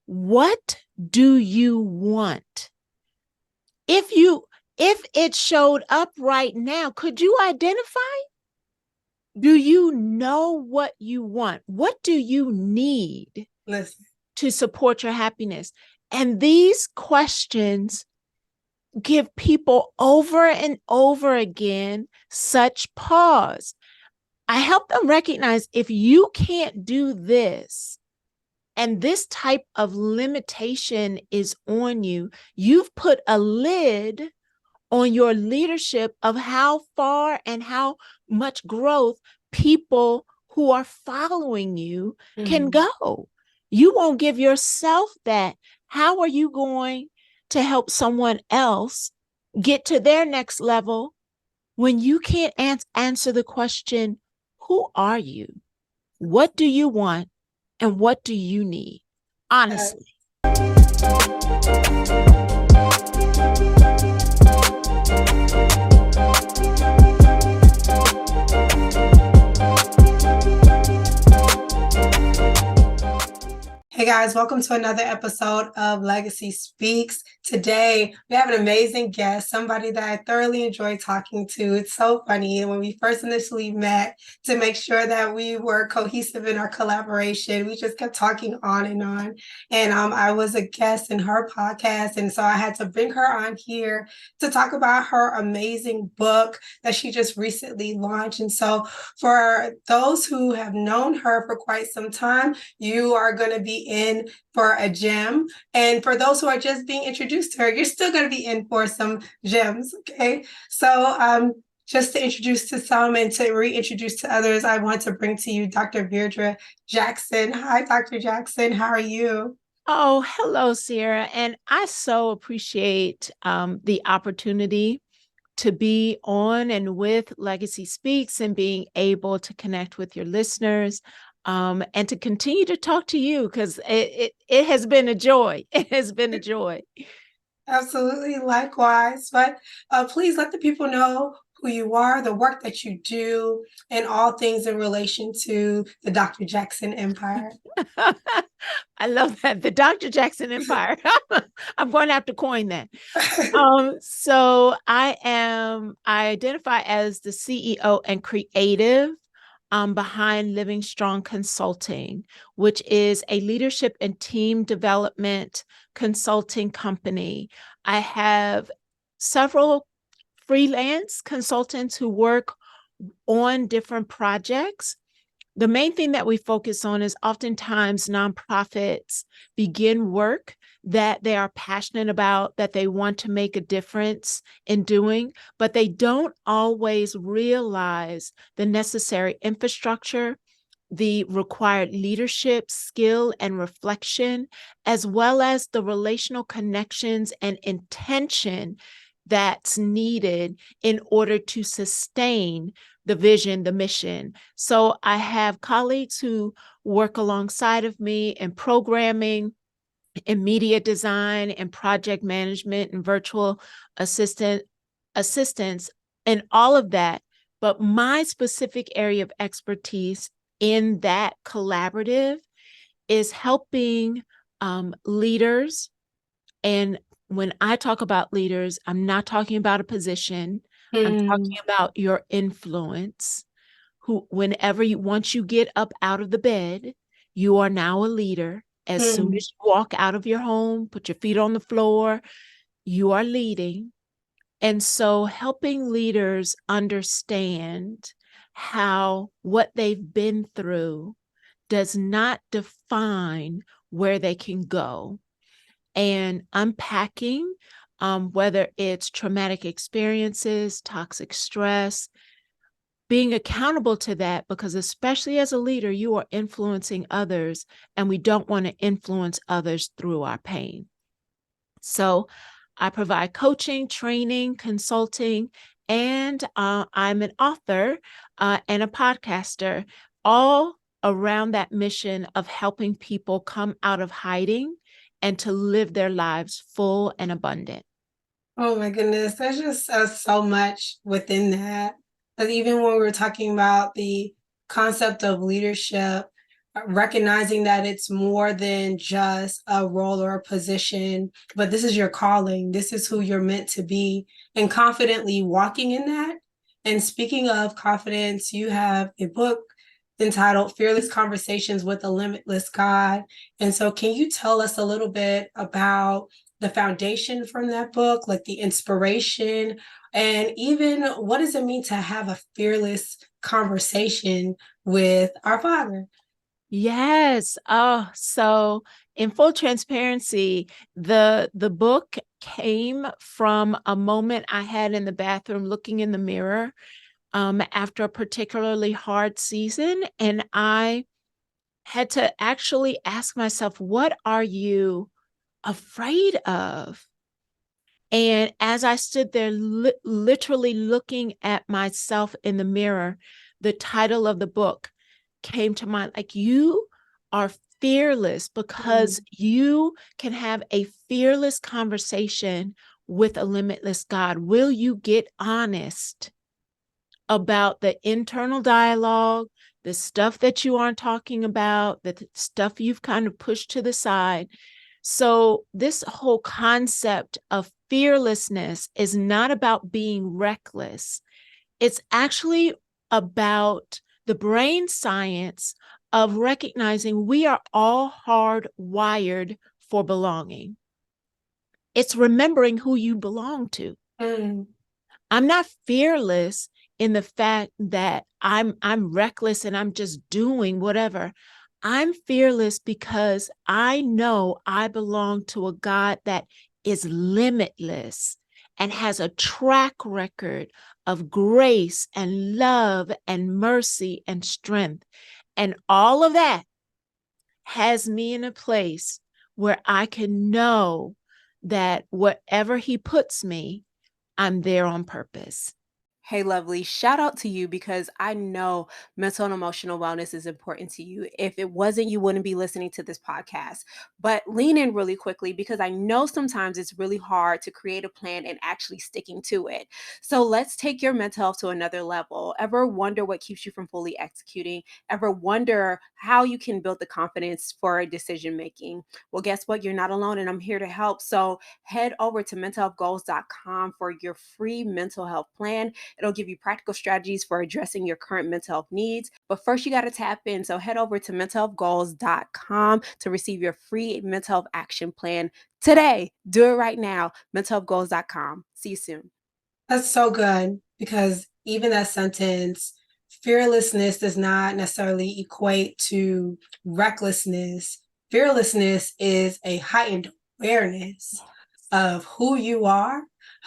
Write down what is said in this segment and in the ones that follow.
What do you want? If it showed up right now, could you identify? Do you know what you want? What do you need Listen. to support your happiness? And these questions give people over and over again such pause. I help them recognize if you can't do this and this type of limitation is on you, you've put a lid on your leadership of how far and how much growth people who are following you can go. You won't give yourself that. How are you going to help someone else get to their next level when you can't answer the question, who are you? What do you want? And what do you need? Honestly. Hey guys, welcome to another episode of Legacy Speaks. Today, we have an amazing guest, somebody that I thoroughly enjoyed talking to. It's so funny. When we first initially met, to make sure that we were cohesive in our collaboration, we just kept talking on and on. And I was a guest in her podcast. And so I had to bring her on here to talk about her amazing book that she just recently launched. And so for those who have known her for quite some time, you are going to be in for a gem. And for those who are just being introduced to her, you're still going to be in for some gems. Okay. So just to introduce to some and to reintroduce to others, I want to bring to you Dr. Veirdre Jackson. Hi, Dr. Jackson. How are you? Oh, hello, Sierra. And I so appreciate the opportunity to be on and with Legacy Speaks and being able to connect with your listeners and to continue to talk to you because it has been a joy. It has been a joy. Absolutely, likewise. But please let the people know who you are, the work that you do, and all things in relation to the Dr. Jackson Empire. I love that. The Dr. Jackson Empire. I'm going to have to coin that. So I identify as the CEO and creative behind Living Strong Consulting, which is a leadership and team development consulting company. I have several freelance consultants who work on different projects. The main thing that we focus on is oftentimes nonprofits begin work that they are passionate about, that they want to make a difference in doing, but they don't always realize the necessary infrastructure, the required leadership, skill, and reflection, as well as the relational connections and intention that's needed in order to sustain the vision, the mission. So I have colleagues who work alongside of me in programming, in media design, and project management, and virtual assistance, and all of that. But my specific area of expertise in that collaborative is helping leaders. And when I talk about leaders, I'm not talking about a position. I'm talking about your influence, who, once you get up out of the bed, you are now a leader. As soon as you walk out of your home, put your feet on the floor, you are leading. And so helping leaders understand how what they've been through does not define where they can go, and unpacking whether it's traumatic experiences, toxic stress, being accountable to that, because especially as a leader, you are influencing others, and we don't want to influence others through our pain. So I provide coaching, training, consulting, and I'm an author and a podcaster, all around that mission of helping people come out of hiding and to live their lives full and abundant. Oh my goodness, there's just so much within that. Like even when we were talking about the concept of leadership, recognizing that it's more than just a role or a position, but this is your calling. This is who you're meant to be, and confidently walking in that. And speaking of confidence, you have a book entitled Fearless Conversations with a Limitless God. And so, can you tell us a little bit about the foundation from that book, like the inspiration, and even what does it mean to have a fearless conversation with our Father? Yes. Oh, so in full transparency, the book came from a moment I had in the bathroom looking in the mirror after a particularly hard season. And I had to actually ask myself, what are you afraid of? And as I stood there, literally looking at myself in the mirror, the title of the book came to mind, like, you are fearless because you can have a fearless conversation with a limitless God. Will you get honest about the internal dialogue, the stuff that you aren't talking about, the stuff you've kind of pushed to the side? So this whole concept of fearlessness is not about being reckless. It's actually about the brain science of recognizing we are all hardwired for belonging. It's remembering who you belong to. Mm. I'm not fearless in the fact that I'm reckless and I'm just doing whatever. I'm fearless because I know I belong to a God that is limitless and has a track record of grace and love and mercy and strength. And all of that has me in a place where I can know that whatever he puts me, I'm there on purpose. Hey, lovely. Shout out to you because I know mental and emotional wellness is important to you. If it wasn't, you wouldn't be listening to this podcast. But lean in really quickly because I know sometimes it's really hard to create a plan and actually sticking to it. So let's take your mental health to another level. Ever wonder what keeps you from fully executing? Ever wonder how you can build the confidence for decision making? Well, guess what? You're not alone and I'm here to help. So head over to mentalhealthgoals.com for your free mental health plan. It'll give you practical strategies for addressing your current mental health needs. But first, you got to tap in. So head over to mentalhealthgoals.com to receive your free mental health action plan today. Do it right now. mentalhealthgoals.com. See you soon. That's so good because even that sentence, fearlessness does not necessarily equate to recklessness. Fearlessness is a heightened awareness of who you are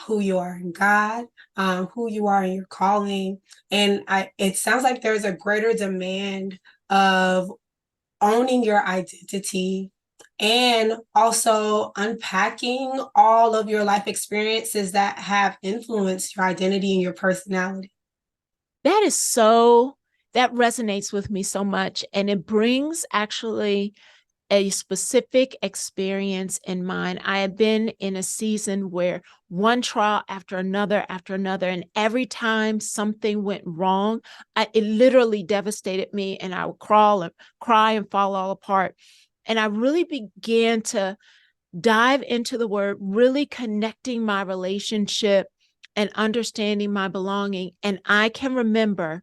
in God, who you are in your calling. And it sounds like there's a greater demand of owning your identity and also unpacking all of your life experiences that have influenced your identity and your personality. That resonates with me so much. And it brings actually a specific experience in mind. I have been in a season where one trial after another, and every time something went wrong, it literally devastated me, and I would crawl and cry and fall all apart. And I really began to dive into the word, really connecting my relationship and understanding my belonging. And I can remember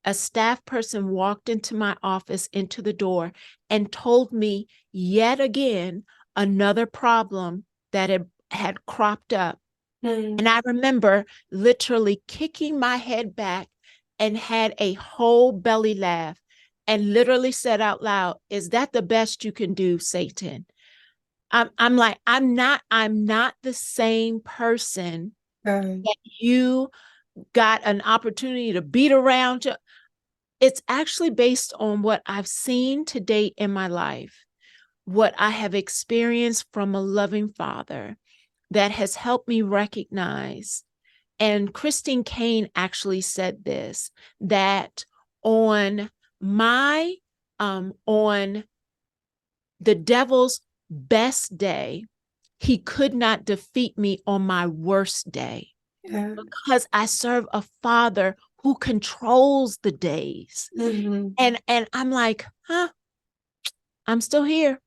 a staff person walked into my office, into the door, and told me yet again another problem that had cropped up. And I remember literally kicking my head back and had a whole belly laugh and literally said out loud, "Is that the best you can do, Satan?" I'm like, I'm not the same person that you got an opportunity to beat around. It's actually based on what I've seen to date in my life, what I have experienced from a loving father that has helped me recognize. And Christine Kane actually said this, that on on the devil's best day, he could not defeat me on my worst day. Yeah. Because I serve a father who controls the days. Mm-hmm. And I'm like, huh, I'm still here.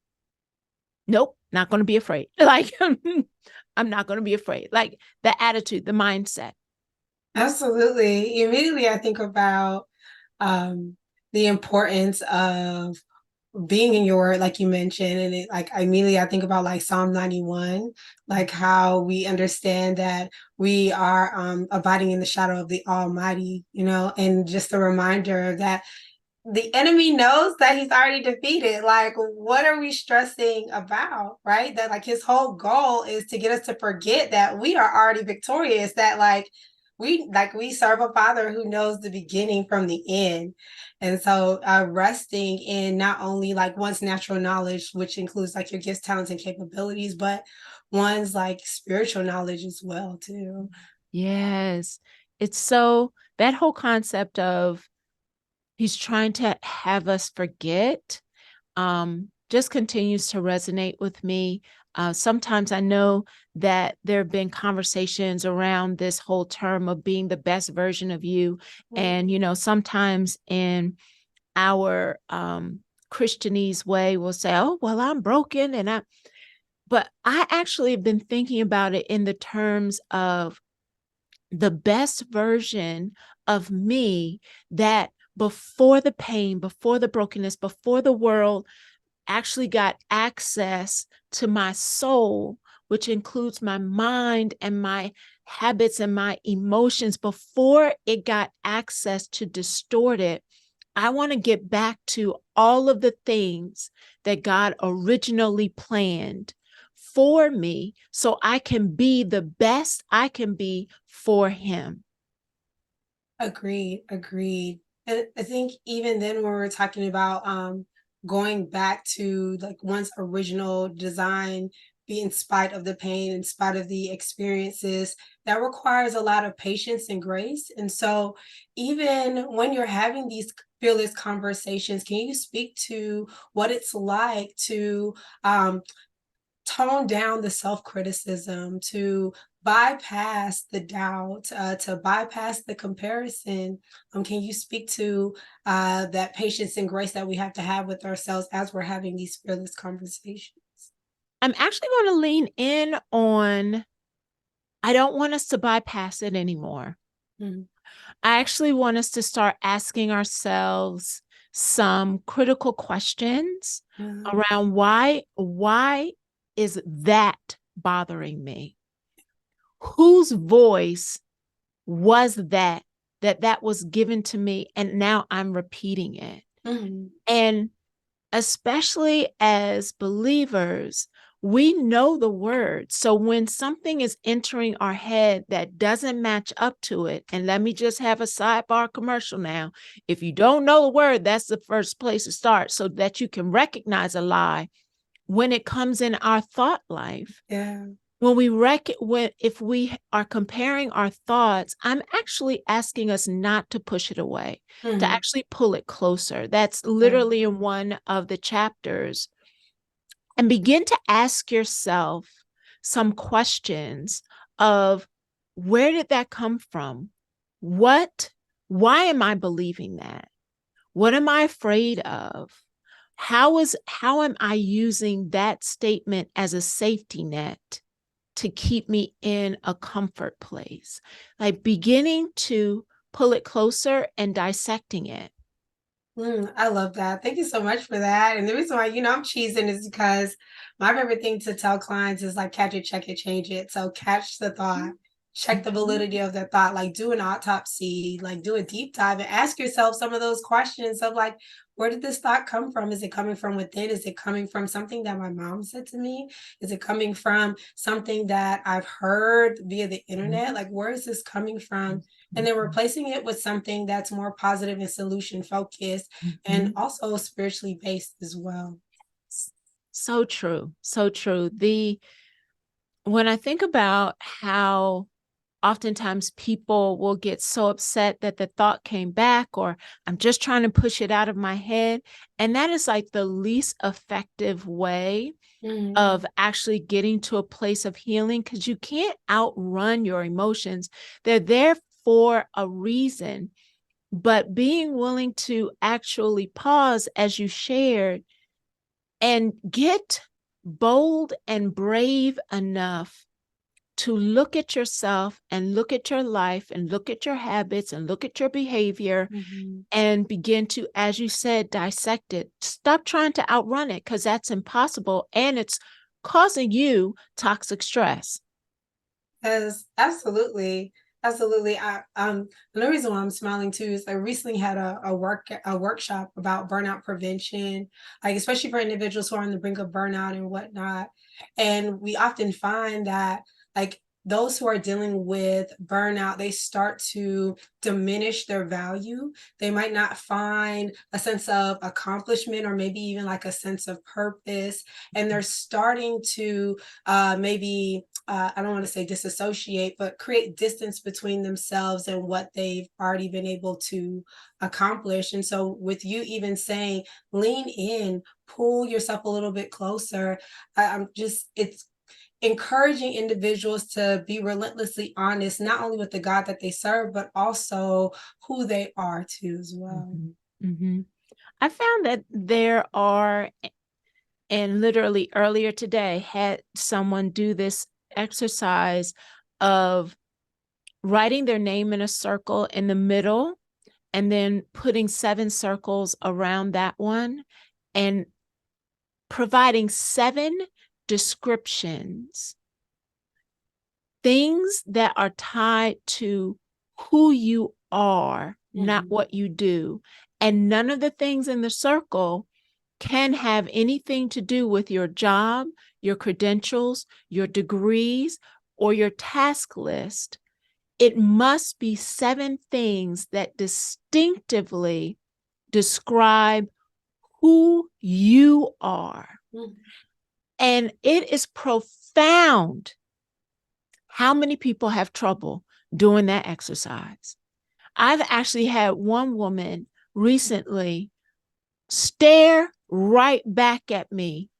Nope, not going to be afraid. Like, I'm not going to be afraid. Like the attitude, the mindset. Absolutely. Immediately, I think about the importance of being in your, like you mentioned, and immediately I think about like Psalm 91, like how we understand that we are abiding in the shadow of the Almighty, and just a reminder that the enemy knows that he's already defeated. Like, what are we stressing about, right? That like his whole goal is to get us to forget that we are already victorious, that we serve a father who knows the beginning from the end. And so resting in not only like one's natural knowledge, which includes like your gifts, talents, and capabilities, but one's like spiritual knowledge as well too. Yes. It's so that whole concept of he's trying to have us forget just continues to resonate with me. Sometimes I know that there have been conversations around this whole term of being the best version of you. And, sometimes in our Christianese way, we'll say, oh, well, I'm broken. But I actually have been thinking about it in the terms of the best version of me that before the pain, before the brokenness, before the world actually got access to my soul, which includes my mind and my habits and my emotions, before it got access to distort it, I want to get back to all of the things that God originally planned for me so I can be the best I can be for him. Agreed. And I think even then when we're talking about going back to like one's original design, be in spite of the pain, in spite of the experiences, that requires a lot of patience and grace. And so even when you're having these fearless conversations, can you speak to what it's like to tone down the self-criticism, to bypass the doubt, to bypass the comparison? Can you speak to that patience and grace that we have to have with ourselves as we're having these fearless conversations? I'm actually going to lean in on, I don't want us to bypass it anymore. Mm-hmm. I actually want us to start asking ourselves some critical questions around why is that bothering me? Whose voice was that was given to me and now I'm repeating it? Mm-hmm. And especially as believers, we know the word. So when something is entering our head that doesn't match up to it, and let me just have a sidebar commercial now. If you don't know the word, that's the first place to start so that you can recognize a lie when it comes in our thought life. Yeah. If we are comparing our thoughts, I'm actually asking us not to push it away, to actually pull it closer. That's literally in one of the chapters. And begin to ask yourself some questions of, where did that come from? Why am I believing that? What am I afraid of? How am I using that statement as a safety net to keep me in a comfort place? Like beginning to pull it closer and dissecting it. I love that. Thank you so much for that. And the reason why, I'm cheesing is because my favorite thing to tell clients is like catch it, check it, change it. So catch the thought, check the validity of that thought, like do an autopsy, like do a deep dive and ask yourself some of those questions of like, where did this thought come from? Is it coming from within? Is it coming from something that my mom said to me? Is it coming from something that I've heard via the internet? Like, where is this coming from? And then replacing it with something that's more positive and solution focused and also spiritually based as well. So true. So true. When I think about how oftentimes people will get so upset that the thought came back, or I'm just trying to push it out of my head. And that is like the least effective way of actually getting to a place of healing, because you can't outrun your emotions. They're there for a reason. But being willing to actually pause, as you shared, and get bold and brave enough to look at yourself and look at your life and look at your habits and look at your behavior and begin to, as you said, dissect it. Stop trying to outrun it, because that's impossible and it's causing you toxic stress. Yes, absolutely. Absolutely. The reason why I'm smiling too is I recently had a workshop about burnout prevention, like especially for individuals who are on the brink of burnout and whatnot. And we often find that like those who are dealing with burnout, they start to diminish their value. They might not find a sense of accomplishment or maybe even like a sense of purpose. And they're starting to maybe I don't want to say disassociate, but create distance between themselves and what they've already been able to accomplish. And so with you even saying, lean in, pull yourself a little bit closer, it's encouraging individuals to be relentlessly honest, not only with the God that they serve, but also who they are too as well. I found that there are, and literally earlier today had someone do this exercise of writing their name in a circle in the middle and then putting 7 circles around that one and providing 7 descriptions, things that are tied to who you are, not what you do. And none of the things in the circle can have anything to do with your job, your credentials, your degrees, or your task list. It must be 7 things that distinctively describe who you are. And it is profound how many people have trouble doing that exercise. I've actually had one woman recently stare right back at me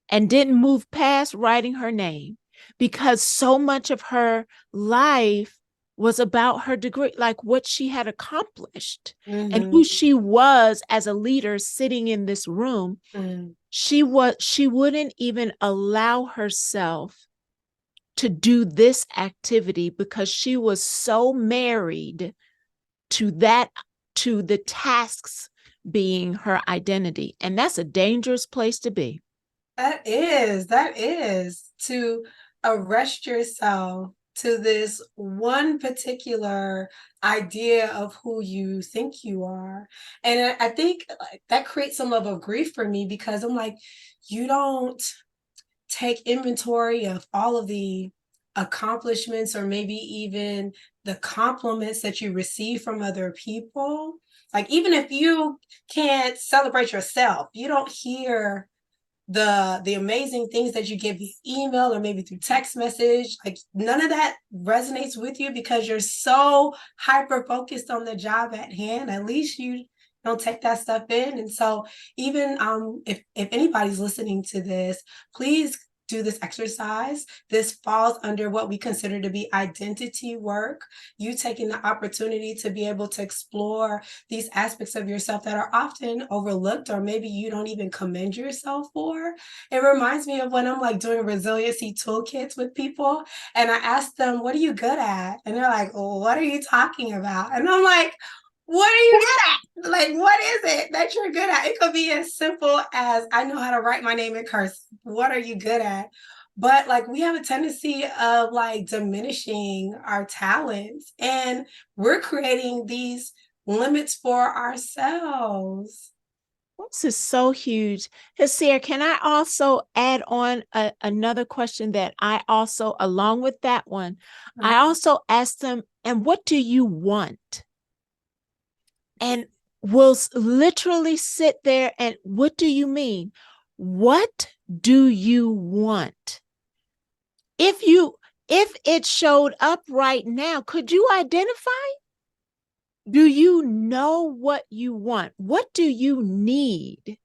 and didn't move past writing her name because so much of her life was about her degree, like what she had accomplished and who she was as a leader sitting in this room. She wouldn't even allow herself to do this activity because she was so married to the tasks being her identity. And that's a dangerous place to be. That is to arrest yourself to this one particular idea of who you think you are. And I think that creates some level of grief for me because I'm like, you don't take inventory of all of the accomplishments or maybe even the compliments that you receive from other people. Like, even if you can't celebrate yourself, you don't hear the amazing things that you get via email or maybe through text message. Like, none of that resonates with you because you're so hyper focused on the job at hand. At least you don't take that stuff in. And so even if anybody's listening to this, please do this exercise. This falls under what we consider to be identity work. You taking the opportunity to be able to explore these aspects of yourself that are often overlooked or maybe you don't even commend yourself for. It reminds me of when I'm like doing resiliency toolkits with people and I ask them, what are you good at? And they're like, oh, what are you talking about? And I'm like, what are you good at? Like, what is it that you're good at? It could be as simple as I know how to write my name in cursive. What are you good at? But like, we have a tendency of like diminishing our talents and we're creating these limits for ourselves. This is so huge. Hasir, can I also add on another question that I also, along with that one, I also asked them, and what do you want? And we'll literally sit there and what do you mean? What do you want? If it showed up right now, could you identify? Do you know what you want? What do you need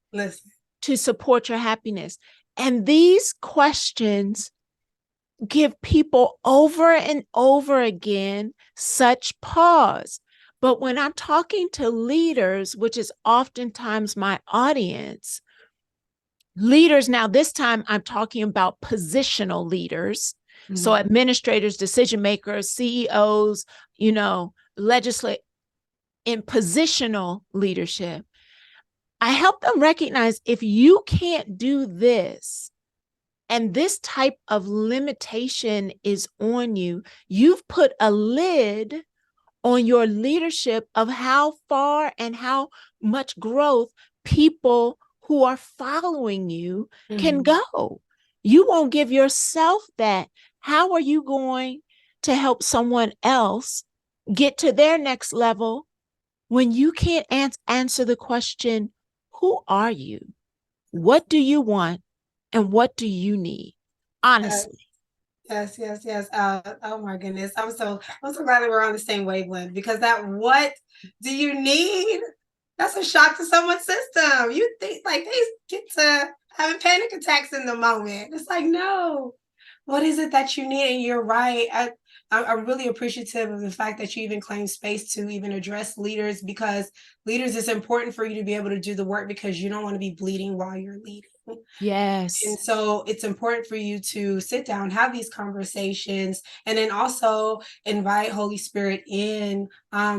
to support your happiness? And these questions give people over and over again such pause. But when I'm talking to leaders, which is oftentimes my audience, Leaders, now this time I'm talking about positional leaders. So administrators, decision makers, CEOs, legislate in positional leadership. I help them recognize if you can't do this and this type of limitation is on you, you've put a lid on your leadership of how far and how much growth people who are following you can go. You won't give yourself that. How are you going to help someone else get to their next level when you can't answer the question, who are you? What do you want? And what do you need? Honestly. Yes, yes, yes. Oh my goodness. I'm so glad that we're on the same wavelength, because that what do you need? That's a shock to someone's system. You think like they get to having panic attacks in the moment. It's like, no, what is it that you need? And you're right. I'm really appreciative of the fact that you even claim space to even address leaders, because leaders, it's important for you to be able to do the work because you don't want to be bleeding while you're leading. Yes. And so it's important for you to sit down, have these conversations, and then also invite Holy Spirit in,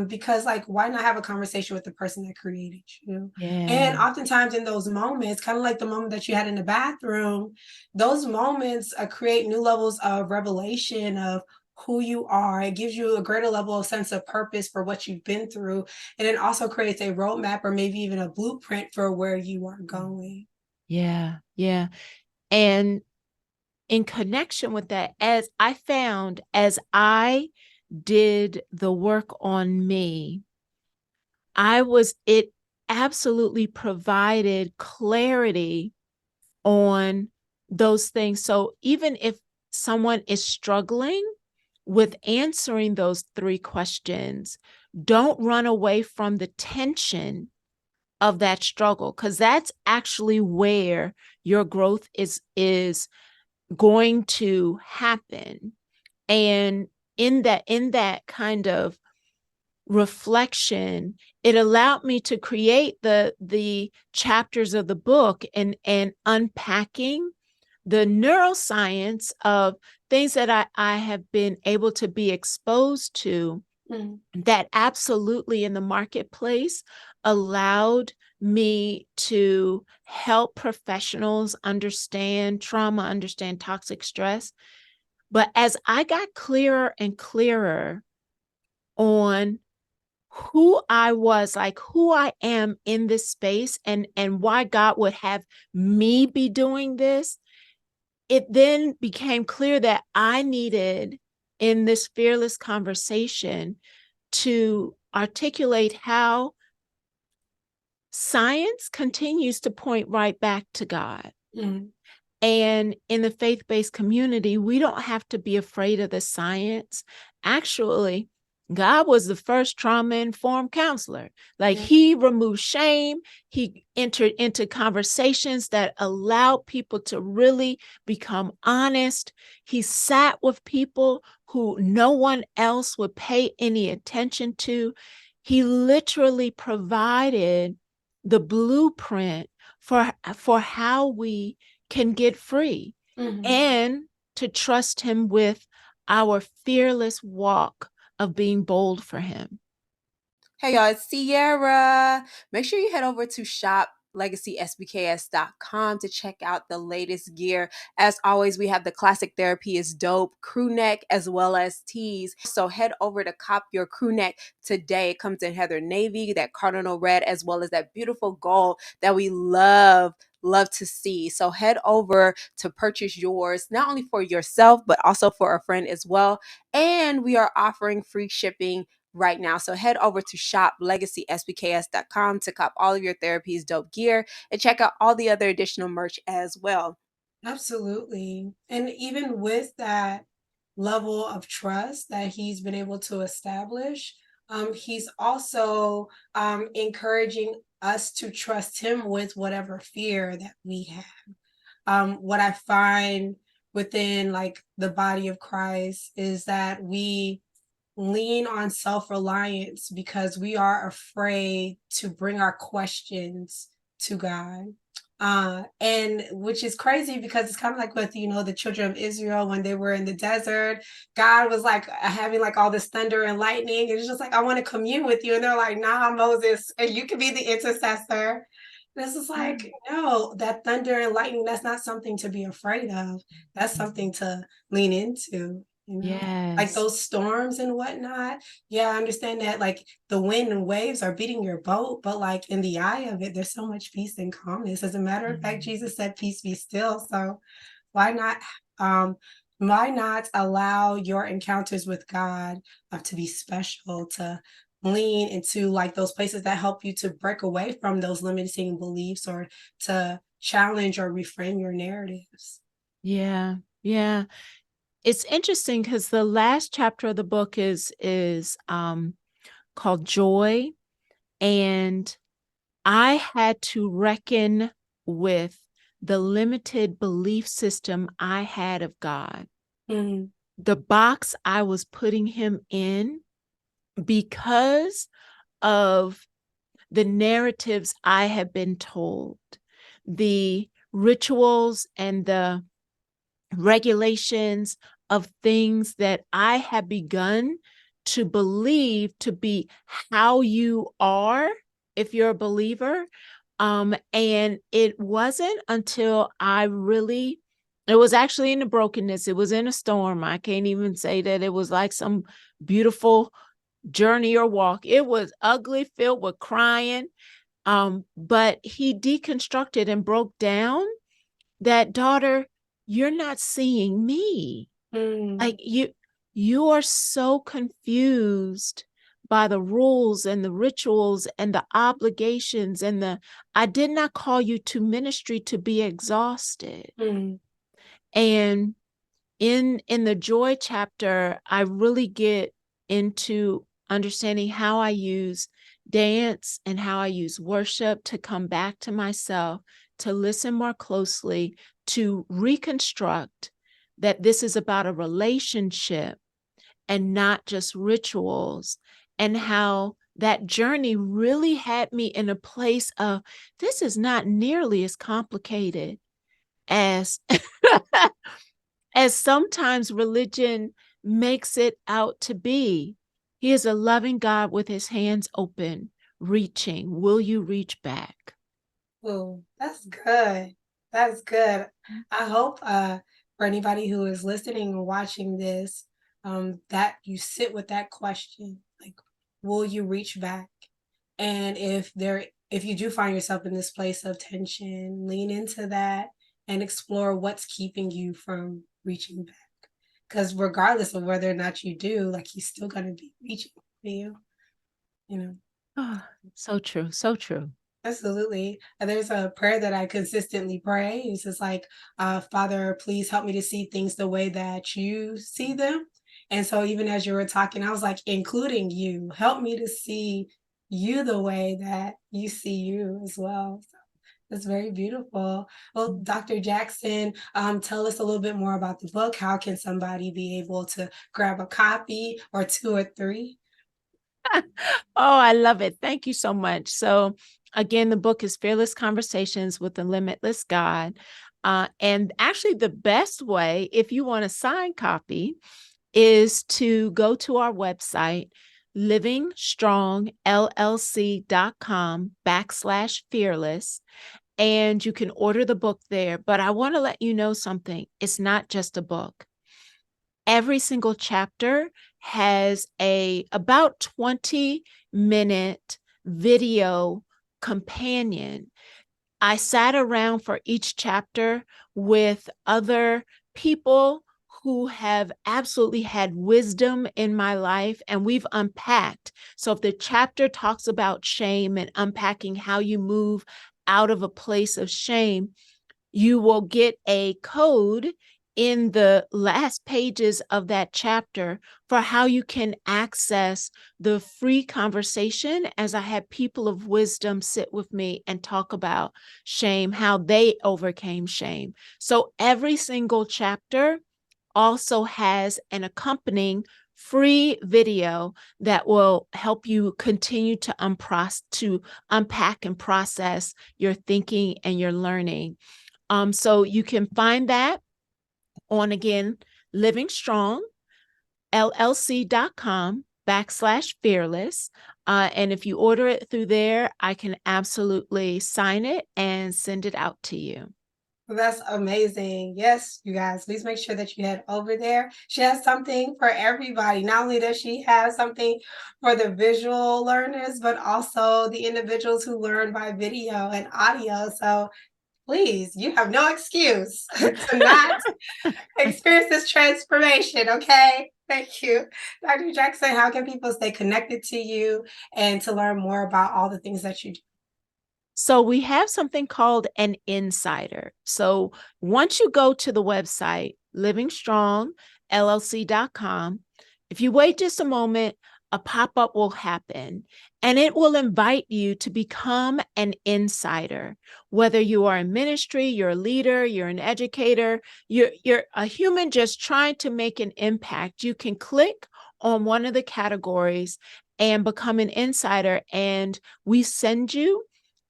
because like, why not have a conversation with the person that created you? Yeah. And oftentimes in those moments, kind of like the moment that you had in the bathroom, those moments create new levels of revelation of who you are. It gives you a greater level of sense of purpose for what you've been through. And it also creates a roadmap or maybe even a blueprint for where you are going. Yeah. Yeah. And in connection with that, as I found, as I did the work on me, it absolutely provided clarity on those things. So even if someone is struggling with answering those 3 questions, don't run away from the tension of that struggle, because that's actually where your growth is going to happen. And in that kind of reflection, it allowed me to create the chapters of the book and unpacking the neuroscience of things that I have been able to be exposed to that absolutely in the marketplace allowed me to help professionals understand trauma, understand toxic stress. But as I got clearer and clearer on who I was, like who I am in this space, and why God would have me be doing this, it then became clear that I needed, in this fearless conversation, to articulate how science continues to point right back to God. And in the faith-based community, we don't have to be afraid of the science. Actually, God was the first trauma-informed counselor. Like he removed shame. He entered into conversations that allowed people to really become honest. He sat with people who no one else would pay any attention to. He literally provided the blueprint for how we can get free and to trust him with our fearless walk of being bold for him. Hey y'all, it's Sierra. Make sure you head over to shoplegacysbks.com to check out the latest gear. As always, we have the classic Therapy is Dope crew neck as well as tees. So head over to cop your crew neck today. It comes in Heather Navy, that cardinal red, as well as that beautiful gold that we love to see. So head over to purchase yours, not only for yourself, but also for a friend as well. And we are offering free shipping right now. So head over to shoplegacysbks.com to cop all of your Therapy's Dope gear and check out all the other additional merch as well. Absolutely. And even with that level of trust that he's been able to establish, he's also encouraging us to trust him with whatever fear that we have. What I find within like the body of Christ is that we lean on self-reliance because we are afraid to bring our questions to God. And which is crazy because it's kind of like with, the children of Israel when they were in the desert, God was like having like all this thunder and lightning. And it's just like, I want to commune with you. And they're like, nah, Moses, and you can be the intercessor. This is like, no, that thunder and lightning, that's not something to be afraid of. That's something to lean into, like Yes. those storms and whatnot. Yeah, I understand that like the wind and waves are beating your boat, but like in the eye of it, there's so much peace and calmness. As a matter of fact, Jesus said, peace be still. So why not um why not allow your encounters with God to be special, to lean into like those places that help you to break away from those limiting beliefs or to challenge or reframe your narratives. Yeah. Yeah. It's interesting because the last chapter of the book is called Joy, and I had to reckon with the limited belief system I had of God, the box I was putting him in because of the narratives I had been told, the rituals and the regulations of things that I had begun to believe to be how you are if you're a believer. And it wasn't until it was actually in the brokenness. It was in a storm. I can't even say that it was like some beautiful journey or walk. It was ugly, filled with crying. But he deconstructed and broke down that, daughter, you're not seeing me. Like you are so confused by the rules and the rituals and the obligations and I did not call you to ministry to be exhausted. And in the joy chapter, I really get into understanding how I use dance and how I use worship to come back to myself, to listen more closely, to reconstruct that this is about a relationship and not just rituals, and how that journey really had me in a place of this is not nearly as complicated as as sometimes religion makes it out to be. He is a loving God with his hands open, reaching. Will you reach back? Oh, that's good. That's good. I hope for anybody who is listening or watching this, that you sit with that question, like, will you reach back? And if you do find yourself in this place of tension, lean into that and explore what's keeping you from reaching back. Because regardless of whether or not you do, like he's still gonna be reaching for you, you know. Oh, so true. So true. Absolutely. And there's a prayer that I consistently pray. It's just like, Father, please help me to see things the way that you see them. And so even as you were talking, I was like, including you, help me to see you the way that you see you as well. So that's very beautiful. Well, Dr. Jackson, tell us a little bit more about the book. How can somebody be able to grab a copy or two or three? Oh, I love it. Thank you so much. So, again, the book is Fearless Conversations with the Limitless God. And actually, the best way, if you want a signed copy, is to go to our website, livingstrongllc.com/fearless, and you can order the book there. But I want to let you know something. It's not just a book. Every single chapter has a about 20-minute video companion. I sat around for each chapter with other people who have absolutely had wisdom in my life, and we've unpacked. So if the chapter talks about shame and unpacking how you move out of a place of shame, you will get a code in the last pages of that chapter for how you can access the free conversation as I had people of wisdom sit with me and talk about shame, how they overcame shame. So every single chapter also has an accompanying free video that will help you continue to unpack and process your thinking and your learning. So you can find that on, again, livingstrongllc.com/fearless. And if you order it through there, I can absolutely sign it and send it out to you. That's amazing. Yes, you guys, please make sure that you head over there. She has something for everybody. Not only does she have something for the visual learners, but also the individuals who learn by video and audio. So please, you have no excuse to not experience this transformation, okay? Thank you. Dr. Jackson, how can people stay connected to you and to learn more about all the things that you do? So we have something called an insider. So once you go to the website, livingstrongllc.com, if you wait just a moment, a pop-up will happen, and it will invite you to become an insider. Whether you are in ministry, you're a leader, you're an educator, you're a human just trying to make an impact, you can click on one of the categories and become an insider, and we send you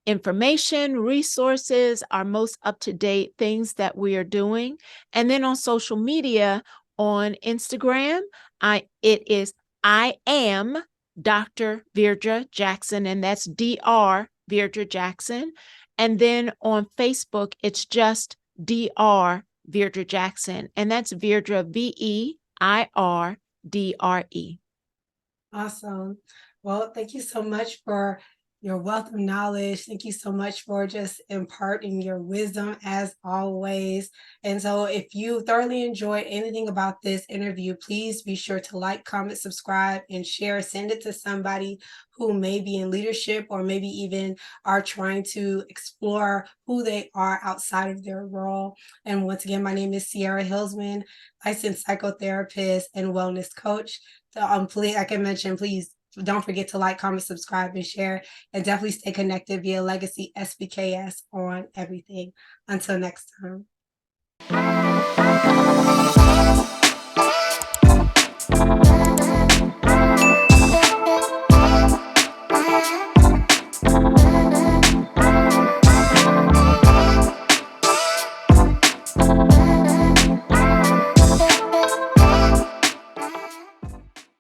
information, resources, our most up-to-date things that we are doing. And then on social media, on Instagram, it is I am Dr. Veirdre Jackson, and that's Dr. Veirdre Jackson. And then on Facebook, it's just Dr. Veirdre Jackson, and that's Veirdre, Veirdre. Awesome. Well, thank you so much for your wealth of knowledge. Thank you so much for just imparting your wisdom as always. And so if you thoroughly enjoyed anything about this interview, please be sure to like, comment, subscribe, and share. Send it to somebody who may be in leadership or maybe even are trying to explore who they are outside of their role. And once again, my name is Sierra Hillsman, licensed psychotherapist and wellness coach. So please, like I mentioned, please don't forget to like, comment, subscribe, and share, and definitely stay connected via Legacy SBKS on everything. Until next time.